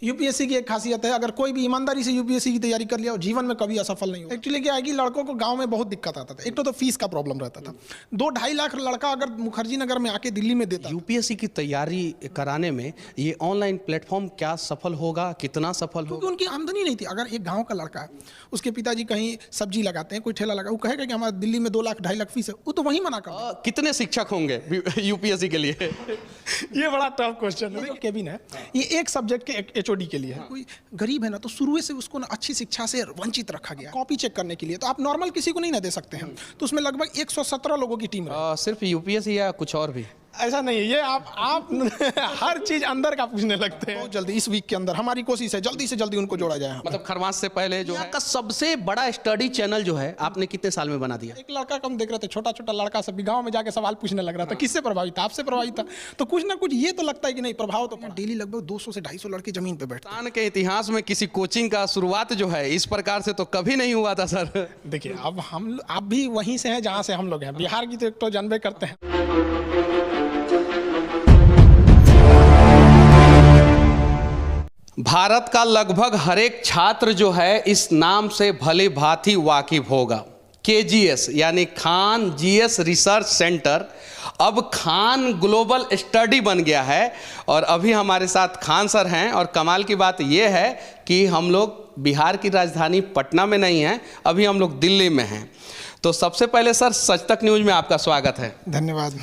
UPSC की एक खासियत है, अगर कोई भी ईमानदारी से यूपीएससी की तैयारी कर लिया, जीवन में कभी असफल नहीं हो। एक्चुअली क्या है कि लड़कों को गांव में बहुत दिक्कत आता था। एक तो फीस का प्रॉब्लम रहता था। 2-2.5 लाख लड़का अगर मुखर्जी नगर में आके दिल्ली में देता। यूपीएससी की तैयारी कराने में ये ऑनलाइन प्लेटफॉर्म क्या सफल होगा, कितना सफल होगा? क्योंकि उनकी आमदनी नहीं थी। अगर एक गाँव का लड़का है, उसके पिताजी कहीं सब्जी लगाते हैं, कोई ठेला लगा, वो कहेगा कि हमारे दिल्ली में 2 लाख 2.5 लाख फीस है, वो तो वहीं मना कर। कितने शिक्षक होंगे यूपीएससी के लिए? ये बड़ा टफ क्वेश्चन है। केबिन है, ये एक सब्जेक्ट के एचओडी के लिए है। कोई गरीब है ना, तो शुरू से उसको ना अच्छी शिक्षा से वंचित रखा गया। कॉपी चेक करने के लिए तो आप नॉर्मल किसी को नहीं ना दे सकते हैं। तो उसमें लगभग 117 लोगों की टीम है। सिर्फ यूपीएससी या कुछ और भी? ऐसा नहीं है, ये आप हर चीज अंदर का पूछने लगते हैं। बहुत जल्दी इस वीक के अंदर हमारी कोशिश है जल्दी से जल्दी उनको जोड़ा जाए। मतलब खरमास से पहले जो है का सबसे बड़ा स्टडी चैनल जो है आपने कितने साल में बना दिया? एक लड़का कम देख रहे थे, छोटा छोटा लड़का सब गांव में जाके सवाल पूछने लग रहा था। किससे प्रभावित था? आपसे प्रभावित था। तो कुछ ना कुछ ये तो लगता है कि नहीं, प्रभाव तो डेली लगभग 200 से 250 लड़के जमीन पे बैठते। हिंदुस्तान के इतिहास में किसी कोचिंग का शुरुआत जो है इस प्रकार से तो कभी नहीं हुआ था सर। देखिए, अब आप भी वहीं से हैं जहाँ से हम लोग हैं। बिहार की तो एक तो जानबे करते हैं। भारत का लगभग हर एक छात्र जो है इस नाम से भली भांति वाकिफ होगा। केजीएस यानी खान जीएस रिसर्च सेंटर अब खान ग्लोबल स्टडी बन गया है। और अभी हमारे साथ खान सर हैं। और कमाल की बात यह है कि हम लोग बिहार की राजधानी पटना में नहीं हैं, अभी हम लोग दिल्ली में हैं। तो सबसे पहले सर सच तक न्यूज़ में आपका स्वागत है। धन्यवाद।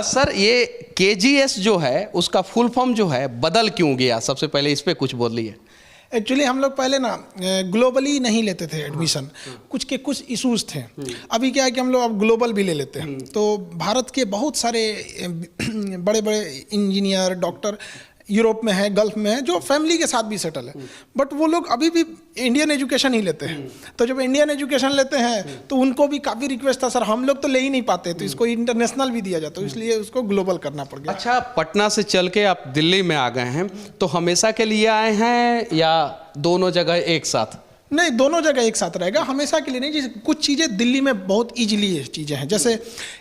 सर, ये केजीएस जो है उसका फुल फॉर्म जो है बदल क्यों गया? सबसे पहले इस पे कुछ बोलिए। एक्चुअली हम लोग पहले ना ग्लोबली नहीं लेते थे एडमिशन। कुछ इश्यूज थे। अभी क्या है कि हम लोग अब ग्लोबल भी ले लेते हैं। तो भारत के बहुत सारे बड़े बड़े इंजीनियर, डॉक्टर यूरोप में है, गल्फ में है, जो फैमिली के साथ भी सेटल है, बट वो लोग अभी भी इंडियन एजुकेशन ही लेते हैं। तो जब इंडियन एजुकेशन लेते हैं तो उनको भी काफ़ी रिक्वेस्ट था, सर हम लोग तो ले ही नहीं पाते, तो इसको इंटरनेशनल भी दिया जाता है, इसलिए उसको ग्लोबल करना पड़ गया। अच्छा, पटना से चल के आप दिल्ली में आ गए हैं, तो हमेशा के लिए आए हैं या दोनों जगह एक साथ? नहीं, दोनों जगह एक साथ रहेगा, हमेशा के लिए नहीं। जैसे कुछ चीज़ें दिल्ली में बहुत इजीली चीज़ें हैं, जैसे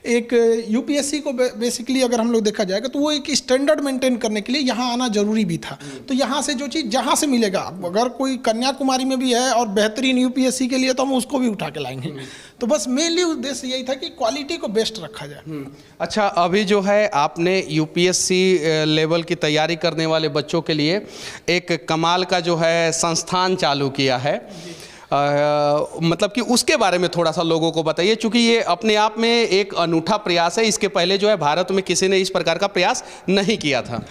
एक यूपीएससी को बेसिकली अगर हम लोग देखा जाएगा तो वो एक स्टैंडर्ड मेंटेन करने के लिए यहाँ आना जरूरी भी था। तो यहाँ से जो चीज़ जहाँ से मिलेगा, अगर कोई कन्याकुमारी में भी है और बेहतरीन यूपीएससी के लिए, तो हम उसको भी उठा के लाएंगे। तो बस मेनली उद्देश्य यही था कि क्वालिटी को बेस्ट रखा जाए। अच्छा, अभी जो है आपने यूपीएससी लेवल की तैयारी करने वाले बच्चों के लिए एक कमाल का जो है संस्थान चालू किया है। मतलब कि उसके बारे में थोड़ा सा लोगों को बताइए, क्योंकि ये अपने आप में एक अनूठा प्रयास है। इसके पहले जो है भारत में किसी ने इस प्रकार का प्रयास नहीं किया था।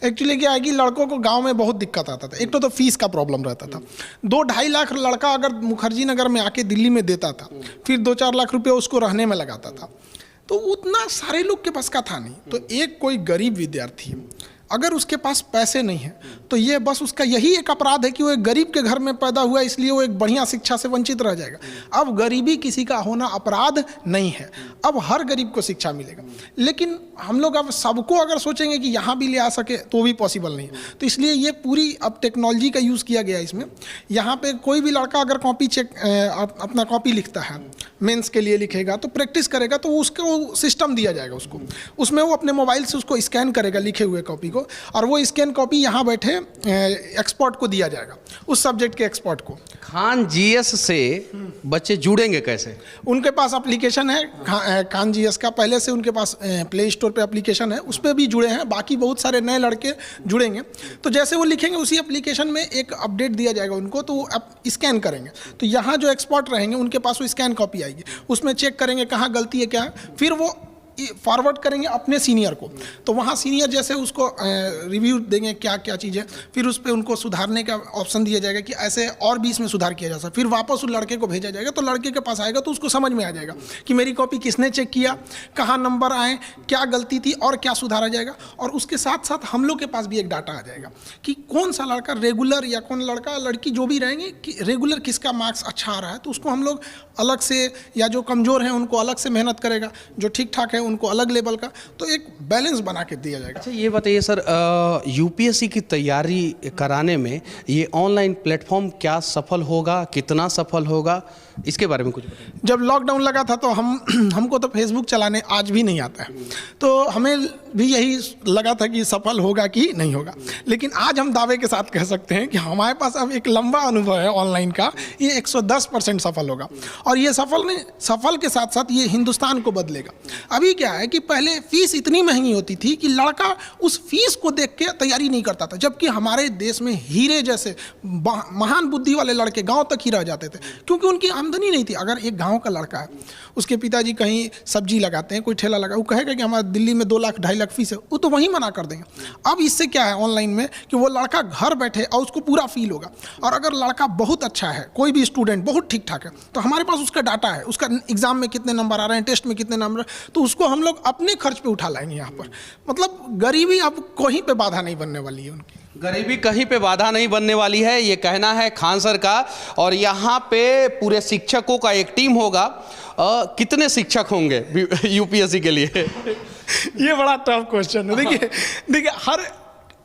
एक्चुअली क्या है कि लड़कों को गांव में बहुत दिक्कत आता था। एक तो फीस का प्रॉब्लम रहता था। 2-2.5 लाख लड़का अगर मुखर्जी नगर में आके दिल्ली में देता था, फिर 2-4 लाख रुपये उसको रहने में लगाता था, तो उतना सारे लोग के पास का था नहीं। तो एक कोई गरीब विद्यार्थी अगर उसके पास पैसे नहीं है, तो ये बस उसका यही एक अपराध है कि वो एक गरीब के घर में पैदा हुआ, इसलिए वो एक बढ़िया शिक्षा से वंचित रह जाएगा। अब गरीबी किसी का होना अपराध नहीं है, अब हर गरीब को शिक्षा मिलेगा। लेकिन हम लोग अब सबको अगर सोचेंगे कि यहाँ भी ले आ सके तो भी पॉसिबल नहीं है। तो इसलिए ये पूरी अब टेक्नोलॉजी का यूज़ किया गया इसमें। यहाँ पे कोई भी लड़का अगर कॉपी चेक अपना कॉपी लिखता है, मेंस के लिए लिखेगा, तो प्रैक्टिस करेगा, तो उसको सिस्टम दिया जाएगा उसको, उसमें वो अपने मोबाइल से उसको स्कैन करेगा लिखे हुए कॉपी को, और वो स्कैन कॉपी यहाँ बैठे एक्सपर्ट को दिया जाएगा, उस सब्जेक्ट के एक्सपर्ट को। खान जीएस से बच्चे जुड़ेंगे कैसे? उनके पास एप्लीकेशन है खान जीएस का, पहले से उनके पास प्ले स्टोर पे एप्लीकेशन है, उस पर भी जुड़े हैं। बाकी बहुत सारे नए लड़के जुड़ेंगे, तो जैसे वो लिखेंगे उसी एप्लीकेशन में एक अपडेट दिया जाएगा उनको, तो वो स्कैन करेंगे, तो यहाँ जो एक्सपर्ट रहेंगे उनके पास वो स्कैन कॉपी आएगी, उसमें चेक करेंगे कहाँ गलती है क्या है, फिर वो फॉरवर्ड करेंगे अपने सीनियर को। तो वहाँ सीनियर जैसे उसको रिव्यू देंगे क्या क्या चीज़ें, फिर उस पर उनको सुधारने का ऑप्शन दिया जाएगा कि ऐसे और भी इसमें सुधार किया जा सकता। फिर वापस उस लड़के को भेजा जाएगा, तो लड़के के पास आएगा तो उसको समझ में आ जाएगा कि मेरी कॉपी किसने चेक किया, कहाँ नंबर आए, क्या गलती थी और क्या सुधारा जाएगा। और उसके साथ साथ हम लोग के पास भी एक डाटा आ जाएगा कि कौन सा लड़का रेगुलर या कौन लड़का लड़की जो भी रहेंगे कि रेगुलर किसका मार्क्स अच्छा आ रहा है, तो उसको हम लोग अलग से, या जो कमज़ोर हैं उनको अलग से मेहनत करेगा, जो ठीक ठाक है उनको अलग लेवल का, तो एक बैलेंस बना के दिया जाएगा। अच्छा, ये बताइए सर, यूपीएससी की तैयारी कराने में ये ऑनलाइन प्लेटफॉर्म क्या सफल होगा, कितना सफल होगा? इसके बारे में कुछ बताइए। जब लॉकडाउन लगा था तो हमको तो फेसबुक चलाने आज भी नहीं आता है, तो हमें भी यही लगा था कि सफल होगा कि नहीं होगा। लेकिन आज हम दावे के साथ कह सकते हैं कि हमारे पास अब एक लंबा अनुभव है ऑनलाइन का, ये 110% सफल होगा। और ये सफल के साथ साथ ये हिंदुस्तान को बदलेगा। अभी क्या है कि पहले फीस इतनी महंगी होती थी कि लड़का उस फीस को देख के तैयारी नहीं करता था, जबकि हमारे देश में हीरे जैसे महान बुद्धि वाले लड़के गाँव तक ही रह जाते थे, क्योंकि उनकी आमदनी नहीं थी। अगर एक गाँव का लड़का है, उसके पिताजी कहीं सब्जी लगाते हैं, कोई ठेला लगा, वो कहेगा कि हमारे दिल्ली में 2 लाख 2.5 लाख फीस है, वो तो वहीं मना कर देंगे। अब इससे क्या है ऑनलाइन में कि वो लड़का घर बैठे और उसको पूरा फील होगा। और अगर लड़का बहुत अच्छा है, कोई भी स्टूडेंट बहुत ठीक ठाक है, तो हमारे पास उसका डाटा है, उसका एग्जाम में कितने नंबर आ रहे हैं, टेस्ट में कितने नंबर, तो उसको हम लोग अपने खर्च पे उठा लाएंगे यहाँ पर। मतलब गरीबी अब कहीं पे बाधा नहीं बनने वाली है उनकी। गरीबी कहीं पे बाधा नहीं बनने वाली है, ये कहना है खान सर का। और यहाँ पे पूरे शिक्षकों का एक टीम होगा। कितने शिक्षक होंगे यूपीएससी के लिए? ये बड़ा टफ क्वेश्चन है। देखिए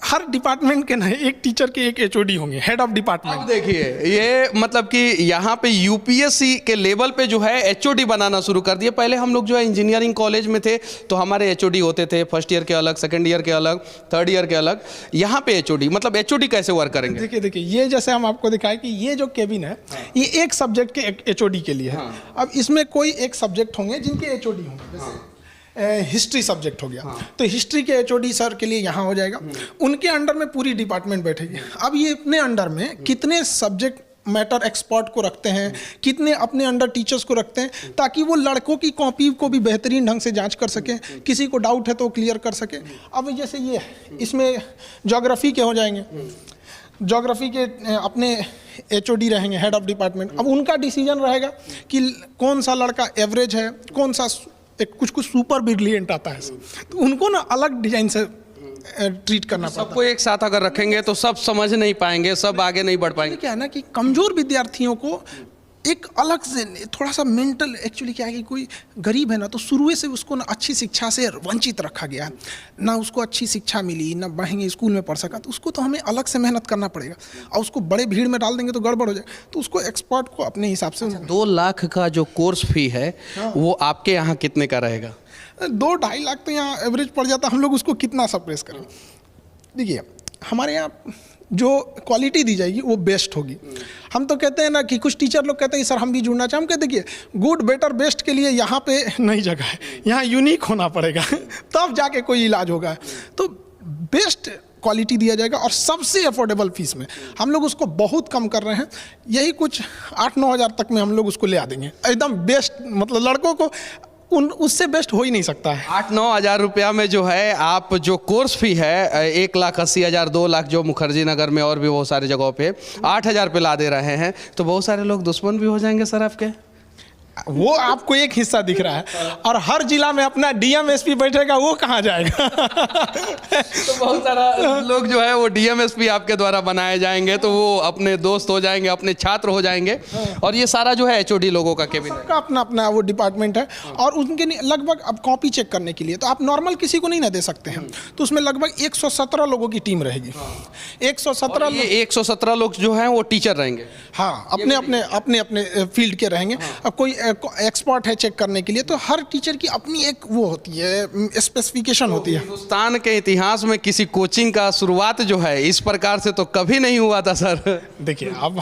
हर डिपार्टमेंट के ना एक टीचर के एक एचओडी होंगे, हेड ऑफ डिपार्टमेंट। अब देखिए ये मतलब कि यहाँ पे यूपीएससी के लेवल पे जो है एचओडी बनाना शुरू कर दिए। पहले हम लोग जो है इंजीनियरिंग कॉलेज में थे तो हमारे एचओडी होते थे, फर्स्ट ईयर के अलग, सेकंड ईयर के अलग, थर्ड ईयर के अलग। यहाँ पे एचओडी मतलब एचओडी कैसे वर्क करेंगे? देखिए ये जैसे हम आपको दिखाए कि ये जो केबिन है, ये एक सब्जेक्ट के एचओडी के लिए है। अब इसमें कोई एक सब्जेक्ट होंगे जिनके एचओडी होंगे, जैसे हिस्ट्री सब्जेक्ट हो गया, तो हिस्ट्री के एचओडी सर के लिए यहाँ हो जाएगा। उनके अंडर में पूरी डिपार्टमेंट बैठेगी। अब ये अपने अंडर में कितने सब्जेक्ट मैटर एक्सपर्ट को रखते हैं, कितने अपने अंडर टीचर्स को रखते हैं, ताकि वो लड़कों की कॉपी को भी बेहतरीन ढंग से जांच कर सकें, किसी को डाउट है तो क्लियर कर सकें। अब जैसे ये इसमें ज्योग्राफी के हो जाएंगे, ज्योग्राफी के अपने एचओडी रहेंगे, हेड ऑफ डिपार्टमेंट। अब उनका डिसीजन रहेगा कि कौन सा लड़का एवरेज है, कौन सा कुछ सुपर ब्रिलियंट आता है, तो उनको ना अलग डिजाइन से ट्रीट करना पड़ता है। सबको एक साथ अगर रखेंगे तो सब समझ नहीं पाएंगे, सब आगे नहीं बढ़ पाएंगे। क्या है ना कि कमजोर विद्यार्थियों को एक अलग से थोड़ा सा मेंटल, एक्चुअली क्या है कि कोई गरीब है ना, तो शुरू से उसको ना अच्छी शिक्षा से वंचित रखा गया है, ना उसको अच्छी शिक्षा मिली, ना महंगे स्कूल में पढ़ सका, तो उसको तो हमें अलग से मेहनत करना पड़ेगा। और उसको बड़े भीड़ में डाल देंगे तो गड़बड़ हो जाए, तो उसको एक्सपर्ट को अपने हिसाब से 2 लाख का जो कोर्स फी है वो आपके यहाँ कितने का रहेगा? 2-2.5 लाख तो यहाँ एवरेज पड़ जाता। हम लोग उसको कितना सप्रेस करें? देखिए हमारे यहाँ जो क्वालिटी दी जाएगी वो बेस्ट होगी। हम तो कहते हैं ना कि कुछ टीचर लोग कहते हैं सर हम भी जुड़ना चाहें। हम कहते देखिए गुड बेटर बेस्ट के लिए यहाँ पे नहीं जगह है, यहाँ यूनिक होना पड़ेगा तब जाके कोई इलाज होगा। तो बेस्ट क्वालिटी दिया जाएगा और सबसे अफोर्डेबल फीस में। हम लोग उसको बहुत कम कर रहे हैं, यही कुछ 8-9 हज़ार तक में हम लोग उसको ले आ देंगे एकदम बेस्ट। मतलब लड़कों को उससे बेस्ट हो ही नहीं सकता है। 8-9 हज़ार रुपया में जो है आप जो कोर्स फी है 1,80,000 2 लाख जो मुखर्जी नगर में और भी बहुत सारी जगहों पे 8,000 पे ला दे रहे हैं, तो बहुत सारे लोग दुश्मन भी हो जाएंगे सर आपके। वो आपको एक हिस्सा दिख रहा है और हर जिला में अपना डीएम एसपी बैठेगा, वो कहाँ जाएगा? तो बहुत सारा लोग जो है वो डीएम एसपी आपके द्वारा बनाए जाएंगे, तो वो अपने दोस्त हो जाएंगे, अपने छात्र हो जाएंगे। और ये सारा जो है एचओडी लोगों का केबिन सबका अपना अपना वो डिपार्टमेंट है। और उनके लगभग अब कॉपी चेक करने के लिए तो आप नॉर्मल किसी को नहीं ना दे सकते हैं, तो उसमें लगभग 117 लोगों की टीम रहेगी। 117 लोग जो हैं वो टीचर रहेंगे। हाँ, अपने अपने फील्ड के रहेंगे। अब कोई एक्सपर्ट है चेक करने के लिए, तो हर टीचर की अपनी एक वो होती है, स्पेसिफिकेशन होती है। हिंदुस्तान के इतिहास में किसी कोचिंग का शुरुआत जो है इस प्रकार से तो कभी नहीं हुआ था सर। देखिए अब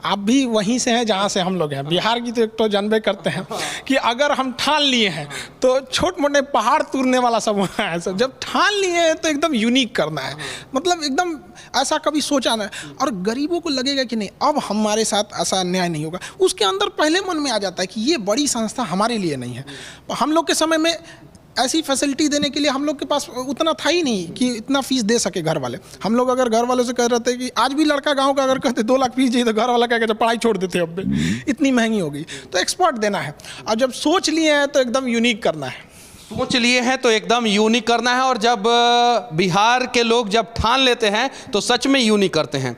आप भी वहीं से हैं जहाँ से हम लोग हैं, बिहार की तो जानबे करते हैं कि अगर हम ठान लिए हैं तो छोटे मोटे पहाड़ तोड़ने वाला सब है सर। जब ठान लिए हैं तो एकदम यूनिक करना है, मतलब एकदम ऐसा कभी सोचा ना। और गरीबों को लगेगा कि नहीं अब हमारे साथ ऐसा अन्याय नहीं होगा, उसके अंदर पहले मन में आ जाता है कि ये बड़ी संस्था हमारे लिए नहीं है। हम लोग के समय में ऐसी फैसिलिटी देने के लिए हम लोग के पास उतना था ही नहीं कि इतना फीस दे सके घर वाले। हम लोग अगर घर वालों से कह रहे थे कि आज भी लड़का गांव का अगर कहते 2 लाख फीस चाहिए तो घर वाला कह कहते पढ़ाई छोड़ देते, अब इतनी महंगी हो गई। तो एक्सपर्ट देना है, और जब सोच लिए हैं तो एकदम यूनिक करना है। सोच लिए हैं तो एकदम यूनिक करना है, और जब बिहार के लोग जब ठान लेते हैं तो सच में यूनिक करते हैं।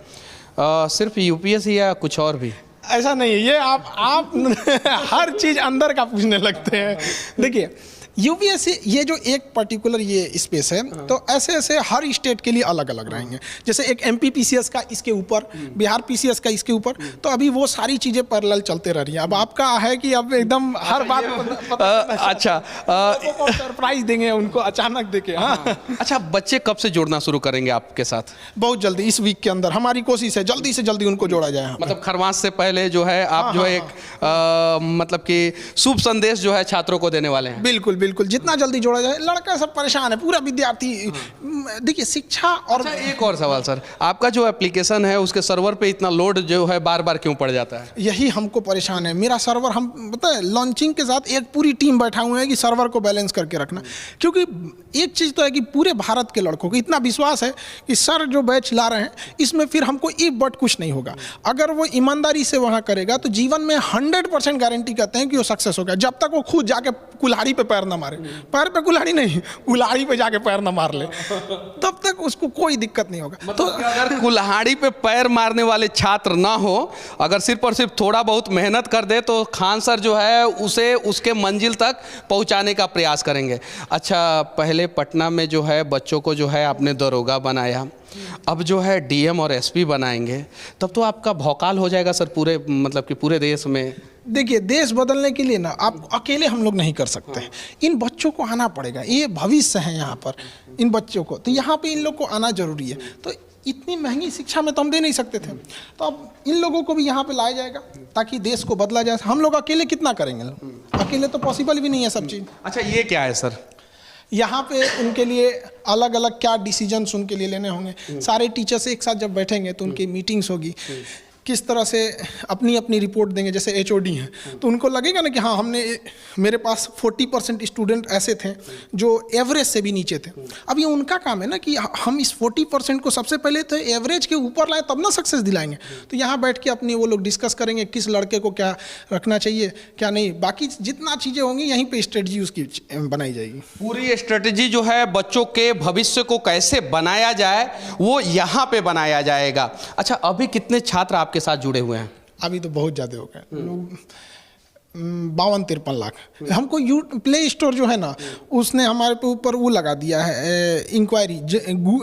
सिर्फ यूपीएससी या कुछ और भी? ऐसा नहीं है, ये आप हर चीज़ अंदर का पूछने लगते हैं। देखिए यूपीएससी ये जो एक पर्टिकुलर ये स्पेस है, तो ऐसे ऐसे हर स्टेट के लिए अलग अलग रहेंगे। जैसे एक एमपी पीसीएस का इसके ऊपर, बिहार पीसीएस का इसके ऊपर, तो अभी वो सारी चीज़ें पैरेलल चलते रह रही हैं। अब आपका है कि अब एकदम हर बात अच्छा सरप्राइज देंगे उनको अचानक देके। हाँ अच्छा, बच्चे कब से जुड़ना शुरू करेंगे आपके साथ? बहुत जल्दी, इस वीक के अंदर हमारी कोशिश है जल्दी से जल्दी उनको जोड़ा जाए। मतलब खरमास से पहले जो है आप जो है एक मतलब कि शुभ संदेश जो है छात्रों को देने वाले हैं। बिल्कुल बिल्कुल, जितना जल्दी जोड़ा जाए। लड़का सब परेशान है, पूरा विद्यार्थी। देखिए शिक्षा और अच्छा, एक और सवाल सर, आपका जो एप्लीकेशन है उसके सर्वर पे इतना लोड जो है बार बार क्यों पड़ जाता है? यही हमको परेशान है। मेरा सर्वर, हम पता है लॉन्चिंग के साथ एक पूरी टीम बैठा हुए हैं कि सर्वर को बैलेंस करके रखना। क्योंकि एक चीज़ तो है कि पूरे भारत के लड़कों को इतना विश्वास है कि सर जो बैच ला रहे हैं इसमें फिर हमको एक बट कुछ नहीं होगा। अगर वो ईमानदारी से वहाँ करेगा तो जीवन में 100% गारंटी कहते हैं कि वो सक्सेस होगा, जब तक वो खुद जाके कुल्हाड़ी पे पैर ना मारे। पैर पे कुल्हाड़ी नहीं, कुल्हाड़ी पे जाके पैर ना मार ले, तब तक उसको कोई दिक्कत नहीं होगा। तो अगर कुल्हाड़ी पे पैर मारने वाले छात्र ना हो, अगर सिर्फ और सिर्फ थोड़ा बहुत मेहनत कर दे तो खान सर जो है उसे उसके मंजिल तक पहुंचाने का प्रयास करेंगे। अच्छा, पहले पटना में जो है बच्चों को जो है आपने दरोगा बनाया, अब जो है डीएम और एसपी बनाएंगे, तब तो आपका भौकाल हो जाएगा सर पूरे, मतलब कि पूरे देश में। देखिए, देश बदलने के लिए ना आप अकेले हम लोग नहीं कर सकते हैं। इन बच्चों को आना पड़ेगा, ये भविष्य है यहाँ पर इन बच्चों को, तो यहाँ पे इन लोग को आना जरूरी है। तो इतनी महंगी शिक्षा में तो हम दे नहीं सकते थे, तो अब इन लोगों को भी यहाँ पे लाया जाएगा ताकि देश को बदला जाए। हम लोग अकेले कितना करेंगे, अकेले तो पॉसिबल भी नहीं है सब चीज़। अच्छा, ये क्या है सर? यहाँ पे उनके लिए अलग अलग क्या डिसीजंस उनके लिए लेने होंगे। सारे टीचर्स एक साथ जब बैठेंगे तो उनकी मीटिंग्स होगी, किस तरह से अपनी अपनी रिपोर्ट देंगे। जैसे एचओडी हैं तो उनको लगेगा ना कि हाँ, हमने, मेरे पास 40% स्टूडेंट ऐसे थे जो एवरेज से भी नीचे थे। अब ये उनका काम है ना कि हम इस 40% को सबसे पहले तो एवरेज के ऊपर लाएं, तब ना सक्सेस दिलाएंगे। तो यहाँ बैठ के अपनी वो लोग डिस्कस करेंगे किस लड़के को क्या रखना चाहिए क्या नहीं। बाकी जितना चीज़ें होंगी यहीं पर स्ट्रेटजी उसकी बनाई जाएगी। पूरी स्ट्रेटजी जो है बच्चों के भविष्य को कैसे बनाया जाए वो यहाँ पे बनाया जाएगा। अच्छा, अभी कितने छात्र आपके साथ जुड़े हुए हैं? अभी तो बहुत ज़्यादा हो गए लोग, 52-53 लाख। हमको प्ले स्टोर जो है ना उसने हमारे पे ऊपर वो लगा दिया है इंक्वायरी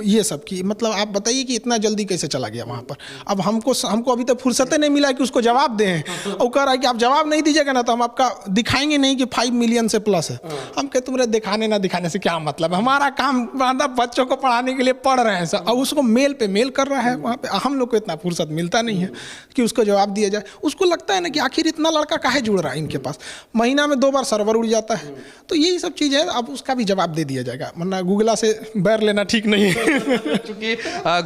ये सब की। मतलब आप बताइए कि इतना जल्दी कैसे चला गया वहाँ पर। अब हमको अभी तक फुर्सत नहीं मिला कि उसको जवाब दें। और कह रहा है कि आप जवाब नहीं दीजिएगा ना तो हम आपका दिखाएंगे नहीं कि 5 मिलियन से प्लस है। हम कहते तुम्हारे दिखाने ना दिखाने से क्या मतलब है, हमारा काम बच्चों को पढ़ाने के लिए पढ़ रहे हैं सर। अब उसको मेल पे मेल कर रहा है वहाँ पे, हम लोग को इतना फुर्सत मिलता नहीं है कि उसको जवाब दिया जाए। उसको लगता है ना कि आखिर इतना लड़का काहे जुड़ रहा है इनके पास, महीना में 2 बार सर्वर उड़ जाता है। तो यही सब चीज़ है, अब उसका भी जवाब दे दिया जाएगा, वरना गूगला से बैर लेना ठीक नहीं है। क्योंकि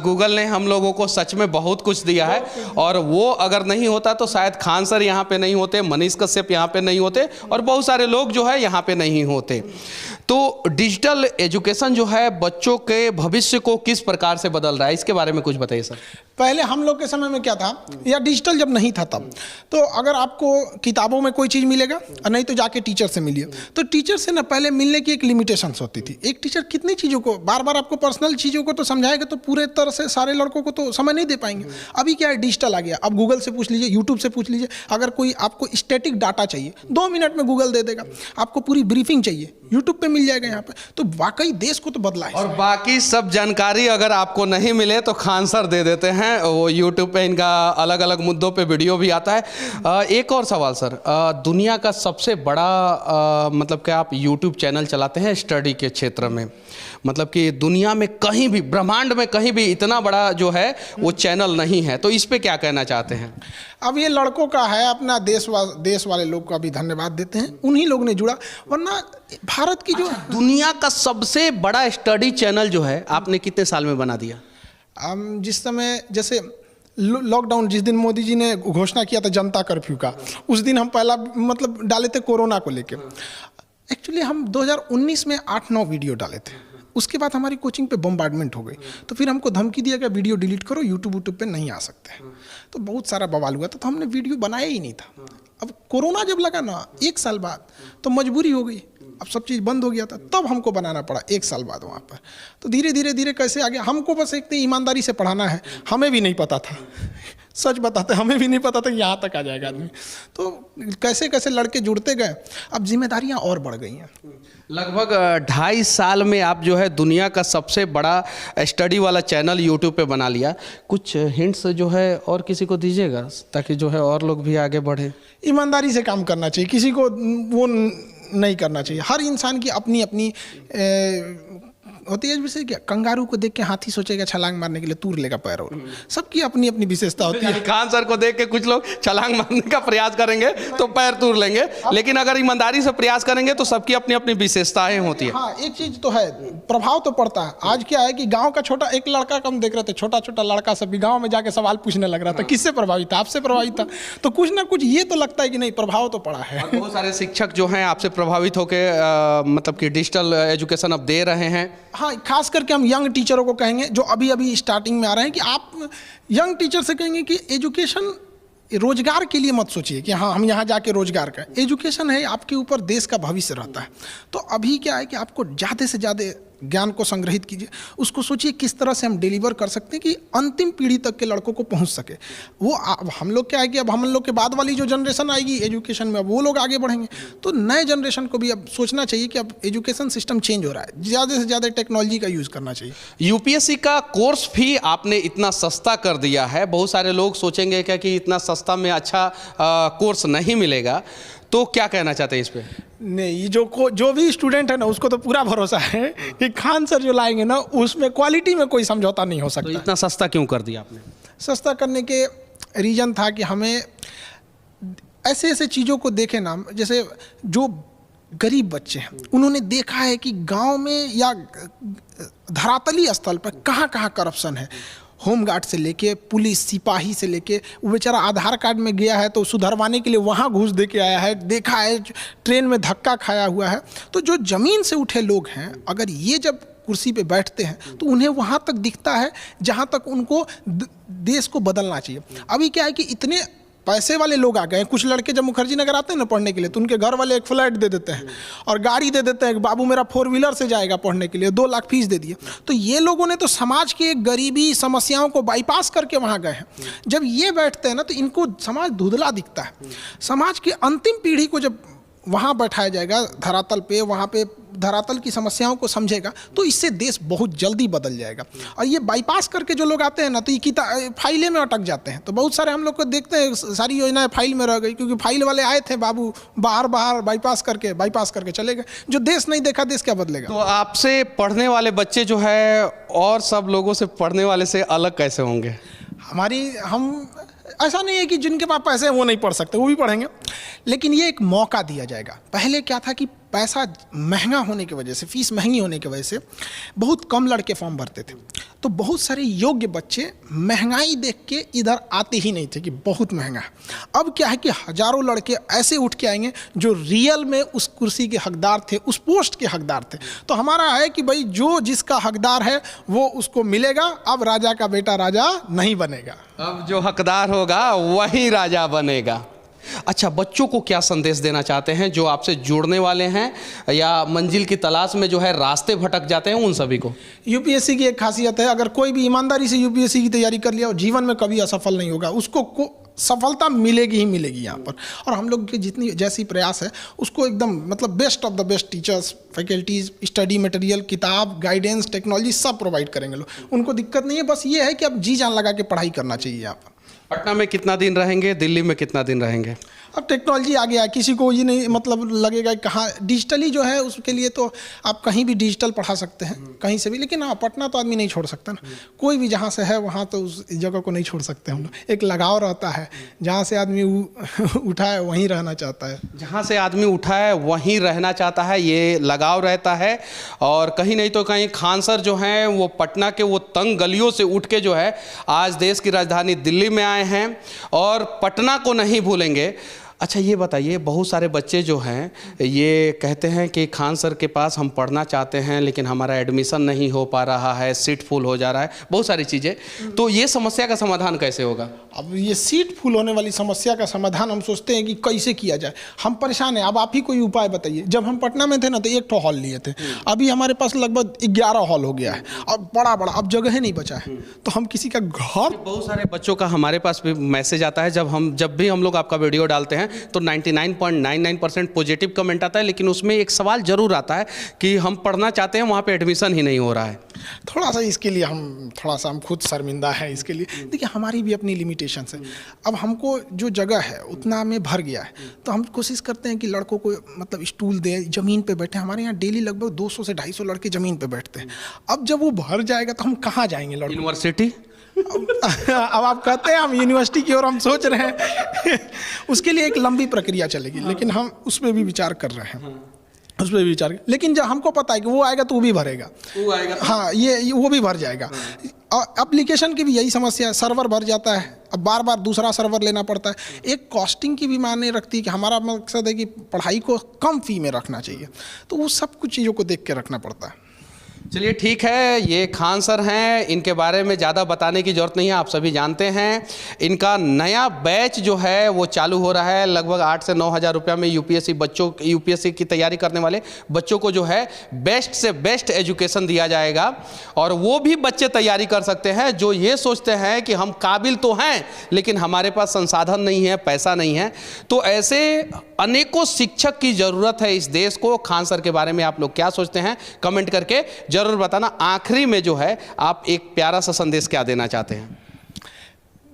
गूगल ने हम लोगों को सच में बहुत कुछ दिया है, और वो अगर नहीं होता तो शायद खान सर यहाँ पे नहीं होते, मनीष कश्यप यहाँ पे नहीं होते, और बहुत सारे लोग जो है यहाँ पे नहीं होते। तो डिजिटल एजुकेशन जो है बच्चों के भविष्य को किस प्रकार से बदल रहा है, इसके बारे में कुछ बताइए सर। पहले हम लोग के समय में क्या था, या डिजिटल जब नहीं था तब, तो अगर आपको किताबों में कोई चीज़ मिलेगा और नहीं तो जाके टीचर से मिलिए। तो टीचर से ना पहले मिलने की एक लिमिटेशंस होती थी। एक टीचर कितनी चीज़ों को बार बार आपको पर्सनल चीज़ों को तो समझाएगा तो पूरे तरह से सारे लड़कों को तो समय नहीं दे पाएंगे। अभी क्या है, डिजिटल आ गया। अब गूगल से पूछ लीजिए, यूट्यूब से पूछ लीजिए। अगर कोई आपको स्टैटिक डाटा चाहिए 2 मिनट में गूगल दे देगा। आपको पूरी ब्रीफिंग चाहिए यूट्यूब पे मिल जाएगा यहाँ पे। तो वाकई देश को तो बदला है। और बाकी सब जानकारी अगर आपको नहीं मिले तो खान सर दे देते हैं, वो यूट्यूब पे इनका अलग अलग मुद्दों पे वीडियो भी आता है। एक और सवाल सर, दुनिया का सबसे बड़ा मतलब कि आप यूट्यूब चैनल चलाते हैं स्टडी के क्षेत्र में, मतलब कि दुनिया में कहीं भी, ब्रह्मांड में कहीं भी इतना बड़ा जो है वो चैनल नहीं है, तो इस पे क्या कहना चाहते हैं? अब ये लड़कों का है, अपना देश वाले लोग का भी धन्यवाद देते हैं, उन्हीं लोग ने जुड़ा, वरना भारत की जो दुनिया का सबसे बड़ा स्टडी चैनल जो है आपने कितने साल में बना दिया? जिस समय, जैसे लॉकडाउन जिस दिन मोदी जी ने घोषणा किया था जनता कर्फ्यू का, उस दिन हम पहला मतलब डाले थे कोरोना को लेके। एक्चुअली हम 2019 में 8-9 वीडियो डाले थे। उसके बाद हमारी कोचिंग पे बम्बार्डमेंट हो गई, तो फिर हमको धमकी दिया गया वीडियो डिलीट करो, यूट्यूब पे नहीं आ सकते हैं। तो बहुत सारा बवाल हुआ था, तो हमने वीडियो बनाया ही नहीं था। अब कोरोना जब लगा ना 1 साल बाद, तो मजबूरी हो गई, अब सब चीज़ बंद हो गया था, तब हमको बनाना पड़ा 1 साल बाद वहाँ पर। तो धीरे धीरे कैसे आ गया, हमको बस एक ईमानदारी से पढ़ाना है, हमें भी नहीं पता था सच बताते हमें भी नहीं पता था कि यहाँ तक आ जाएगा आदमी। तो कैसे कैसे लड़के जुड़ते गए, अब जिम्मेदारियाँ और बढ़ गई हैं। लगभग 2.5 साल में आप जो है दुनिया का सबसे बड़ा स्टडी वाला चैनल यूट्यूब पे बना लिया। कुछ हिंट्स जो है और किसी को दीजिएगा ताकि जो है और लोग भी आगे बढ़े? ईमानदारी से काम करना चाहिए, किसी को वो नहीं करना चाहिए। हर इंसान की अपनी अपनी होती है। जैसे क्या कंगारू को देख के हाथी सोचेगा छलांग मारने के लिए, तूर लेगा पैर, और सबकी अपनी अपनी विशेषता होती है। खान सर को देख के कुछ लोग छलांग मारने का प्रयास करेंगे तो पैर तूर लेंगे, लेकिन अगर ईमानदारी से प्रयास करेंगे तो सबकी अपनी अपनी विशेषताएं होती है। हाँ, एक चीज तो है, प्रभाव तो पड़ता है। आज क्या है कि गांव का छोटा एक लड़का का हम देख रहे थे, छोटा छोटा लड़का सब भी गांव में जाके सवाल पूछने लग रहा था। किससे प्रभावित था? आपसे प्रभावित था। तो कुछ ना कुछ ये तो लगता है कि नहीं, प्रभाव तो पड़ा है। बहुत सारे शिक्षक जो हैं आपसे प्रभावित होकर मतलब कि डिजिटल एजुकेशन अब दे रहे हैं। हाँ, खास करके हम यंग टीचरों को कहेंगे जो अभी अभी स्टार्टिंग में आ रहे हैं कि आप यंग टीचर से कहेंगे कि एजुकेशन रोजगार के लिए मत सोचिए कि हाँ हम यहाँ जाके रोजगार करें। एजुकेशन है आपके ऊपर देश का भविष्य रहता है। तो अभी क्या है कि आपको ज़्यादा से ज़्यादा ज्ञान को संग्रहित कीजिए, उसको सोचिए किस तरह से हम डिलीवर कर सकते हैं कि अंतिम पीढ़ी तक के लड़कों को पहुंच सके। वो हम लोग क्या है कि अब हम लोग के बाद वाली जो जनरेशन आएगी एजुकेशन में, अब वो लोग आगे बढ़ेंगे। तो नए जनरेशन को भी अब सोचना चाहिए कि अब एजुकेशन सिस्टम चेंज हो रहा है, ज़्यादा से ज़्यादा टेक्नोलॉजी का यूज़ करना चाहिए। यूपीएससी का कोर्स भी आपने इतना सस्ता कर दिया है। बहुत सारे लोग सोचेंगे क्या कि इतना सस्ता में अच्छा कोर्स नहीं मिलेगा, तो क्या कहना चाहते हैं इस पे? नहीं, जो भी स्टूडेंट है ना उसको तो पूरा भरोसा है कि खान सर जो लाएंगे ना उसमें क्वालिटी में कोई समझौता नहीं हो सकता। तो इतना सस्ता क्यों कर दिया आपने? सस्ता करने के रीज़न था कि हमें ऐसे ऐसे चीज़ों को देखे ना, जैसे जो गरीब बच्चे हैं उन्होंने देखा है कि गांव में या धरातली स्थल पर कहाँ कहाँ करप्शन है। होमगार्ड से लेके पुलिस सिपाही से लेके, वो बेचारा आधार कार्ड में गया है तो सुधरवाने के लिए वहाँ घूस दे के आया है, देखा है ट्रेन में धक्का खाया हुआ है। तो जो ज़मीन से उठे लोग हैं, अगर ये जब कुर्सी पे बैठते हैं तो उन्हें वहाँ तक दिखता है जहाँ तक उनको देश को बदलना चाहिए। अभी क्या है कि इतने पैसे वाले लोग आ गए हैं। कुछ लड़के जब मुखर्जी नगर आते हैं ना पढ़ने के लिए तो उनके घर वाले एक फ्लैट दे देते हैं और गाड़ी दे देते हैं, बाबू मेरा 4 व्हीलर से जाएगा पढ़ने के लिए, 2 लाख फीस दे दिए। तो ये लोगों ने तो समाज की गरीबी समस्याओं को बाईपास करके वहाँ गए हैं। जब ये बैठते हैं ना तो इनको समाज धुंधला दिखता है। समाज की अंतिम पीढ़ी को जब वहाँ बैठाया जाएगा धरातल पे, वहाँ पे धरातल की समस्याओं को समझेगा तो इससे देश बहुत जल्दी बदल जाएगा। और ये बाईपास करके जो लोग आते हैं ना तो ये फाइलें में अटक जाते हैं। तो बहुत सारे हम लोग को देखते हैं सारी योजनाएं फाइल में रह गई, क्योंकि फाइल वाले आए थे बाबू बाहर बाईपास करके चले गए। जो देश नहीं देखा देश क्या बदलेगा। तो आपसे पढ़ने वाले बच्चे जो है और सब लोगों से पढ़ने वाले से अलग कैसे होंगे? हम ऐसा नहीं है कि जिनके पास पैसे हैं वो नहीं पढ़ सकते, वो भी पढ़ेंगे, लेकिन ये एक मौका दिया जाएगा। पहले क्या था कि पैसा महंगा होने की वजह से, फीस महंगी होने की वजह से बहुत कम लड़के फॉर्म भरते थे। तो बहुत सारे योग्य बच्चे महंगाई देख के इधर आते ही नहीं थे कि बहुत महंगा है। अब क्या है कि हजारों लड़के ऐसे उठ के आएंगे जो रियल में उस कुर्सी के हकदार थे, उस पोस्ट के हकदार थे। तो हमारा है कि भाई जो जिसका हकदार है वो उसको मिलेगा। अब राजा का बेटा राजा नहीं बनेगा, अब जो हकदार होगा वही राजा बनेगा। अच्छा, बच्चों को क्या संदेश देना चाहते हैं जो आपसे जुड़ने वाले हैं या मंजिल की तलाश में जो है रास्ते भटक जाते हैं उन सभी को? यूपीएससी की एक खासियत है, अगर कोई भी ईमानदारी से यूपीएससी की तैयारी कर लिया और जीवन में कभी असफल नहीं होगा, उसको सफलता मिलेगी ही मिलेगी यहाँ पर। और हम लोग के जितनी जैसी प्रयास है उसको एकदम मतलब best of the best teachers, faculties, study material, किताब, गाइडेंस, टेक्नोलॉजी सब प्रोवाइड करेंगे लोग। उनको दिक्कत नहीं है, बस ये है कि अब जी जान लगा के पढ़ाई करना चाहिए यहाँ पर। पटना में कितना दिन रहेंगे, दिल्ली में कितना दिन रहेंगे? अब टेक्नोलॉजी आ गया, किसी को ये नहीं मतलब लगेगा कहाँ डिजिटली जो है उसके लिए तो आप कहीं भी डिजिटल पढ़ा सकते हैं कहीं से भी। लेकिन हाँ, पटना तो आदमी नहीं छोड़ सकता ना, कोई भी जहाँ से है वहाँ तो उस जगह को नहीं छोड़ सकते हम लोग। एक लगाव रहता है, जहाँ से आदमी उठा है वहीं रहना चाहता है। जहाँ से आदमी उठा है वहीं रहना चाहता है, ये लगाव रहता है। और कहीं नहीं तो कहीं खान सर जो हैं वो पटना के वो तंग गलियों से उठ के जो है आज देश की राजधानी दिल्ली में आए हैं और पटना को नहीं भूलेंगे। अच्छा ये बताइए, बहुत सारे बच्चे जो हैं ये कहते हैं कि खान सर के पास हम पढ़ना चाहते हैं लेकिन हमारा एडमिशन नहीं हो पा रहा है, सीट फुल हो जा रहा है, बहुत सारी चीज़ें, तो ये समस्या का समाधान कैसे होगा? अब ये सीट फुल होने वाली समस्या का समाधान हम सोचते हैं कि कैसे किया जाए। हम परेशान हैं, अब आप ही कोई उपाय बताइए। जब हम पटना में थे ना तो 1 ठो हॉल लिए थे, अभी हमारे पास लगभग 11 हॉल हो गया है, अब बड़ा बड़ा, अब जगह ही नहीं बचा है। तो हम किसी का घर, बहुत सारे बच्चों का हमारे पास भी मैसेज आता है, जब भी हम लोग आपका वीडियो डालते हैं तो 99.99% पॉजिटिव कमेंट आता है, लेकिन उसमें एक सवाल जरूर आता है कि हम पढ़ना चाहते हैं, वहाँ पे एडमिशन ही नहीं हो रहा है। थोड़ा सा इसके लिए हम खुद शर्मिंदा है इसके लिए। देखिए हमारी भी अपनी लिमिटेशंस है। अब हमको जो जगह है उतना में भर गया है, तो हम कोशिश करते हैं कि लड़कों को मतलब स्टूल दे, ज़मीन पे बैठे। हमारे यहाँ डेली लगभग 200 से 250 लड़के ज़मीन पे बैठते हैं। अब जब वो भर जाएगा तो हम कहाँ जाएंगे लड़के? यूनिवर्सिटी। अब आप कहते हैं हम यूनिवर्सिटी की ओर हम सोच रहे हैं उसके लिए एक लंबी प्रक्रिया चलेगी, लेकिन हम उस पर भी विचार कर रहे हैं, उस पर भी विचार। लेकिन जब हमको पता है कि वो आएगा तो वो भी भरेगा, वो आएगा तो? हाँ, ये वो भी भर जाएगा। एप्लीकेशन की भी यही समस्या है, सर्वर भर जाता है, अब बार बार दूसरा सर्वर लेना पड़ता है। एक कॉस्टिंग की भी मायने रखती है कि हमारा मकसद है कि पढ़ाई को कम फी में रखना चाहिए, तो वो सब कुछ चीज़ों को देख के रखना पड़ता है। चलिए ठीक है, ये खान सर हैं, इनके बारे में ज़्यादा बताने की ज़रूरत नहीं है, आप सभी जानते हैं। इनका नया बैच जो है वो चालू हो रहा है, लगभग 8 से 9 हज़ार रुपया में यूपीएससी की तैयारी करने वाले बच्चों को जो है बेस्ट से बेस्ट एजुकेशन दिया जाएगा। और वो भी बच्चे तैयारी कर सकते हैं जो ये सोचते हैं कि हम काबिल तो हैं लेकिन हमारे पास संसाधन नहीं है, पैसा नहीं है। तो ऐसे अनेकों शिक्षक की ज़रूरत है इस देश को। खान सर के बारे में आप लोग क्या सोचते हैं, कमेंट करके जरूर बताना। आखिरी में जो है आप एक प्यारा सा संदेश क्या देना चाहते हैं?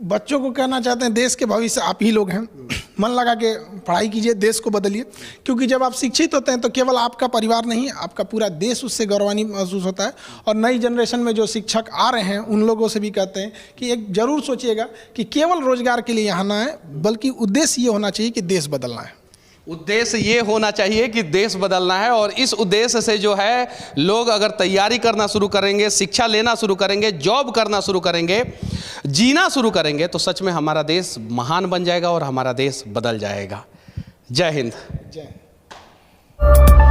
बच्चों को कहना चाहते हैं, देश के भविष्य आप ही लोग हैं, मन लगा के पढ़ाई कीजिए, देश को बदलिए। क्योंकि जब आप शिक्षित होते हैं तो केवल आपका परिवार नहीं, आपका पूरा देश उससे गौरवान्वित महसूस होता है। और नई जनरेशन में जो शिक्षक आ रहे हैं उन लोगों से भी कहते हैं कि एक जरूर सोचिएगा कि केवल रोजगार के लिए यहाँ ना है, बल्कि उद्देश्य ये होना चाहिए कि देश बदलना है। उद्देश्य ये होना चाहिए कि देश बदलना है। और इस उद्देश्य से जो है लोग अगर तैयारी करना शुरू करेंगे, शिक्षा लेना शुरू करेंगे, जॉब करना शुरू करेंगे, जीना शुरू करेंगे, तो सच में हमारा देश महान बन जाएगा और हमारा देश बदल जाएगा। जय हिंद। जय।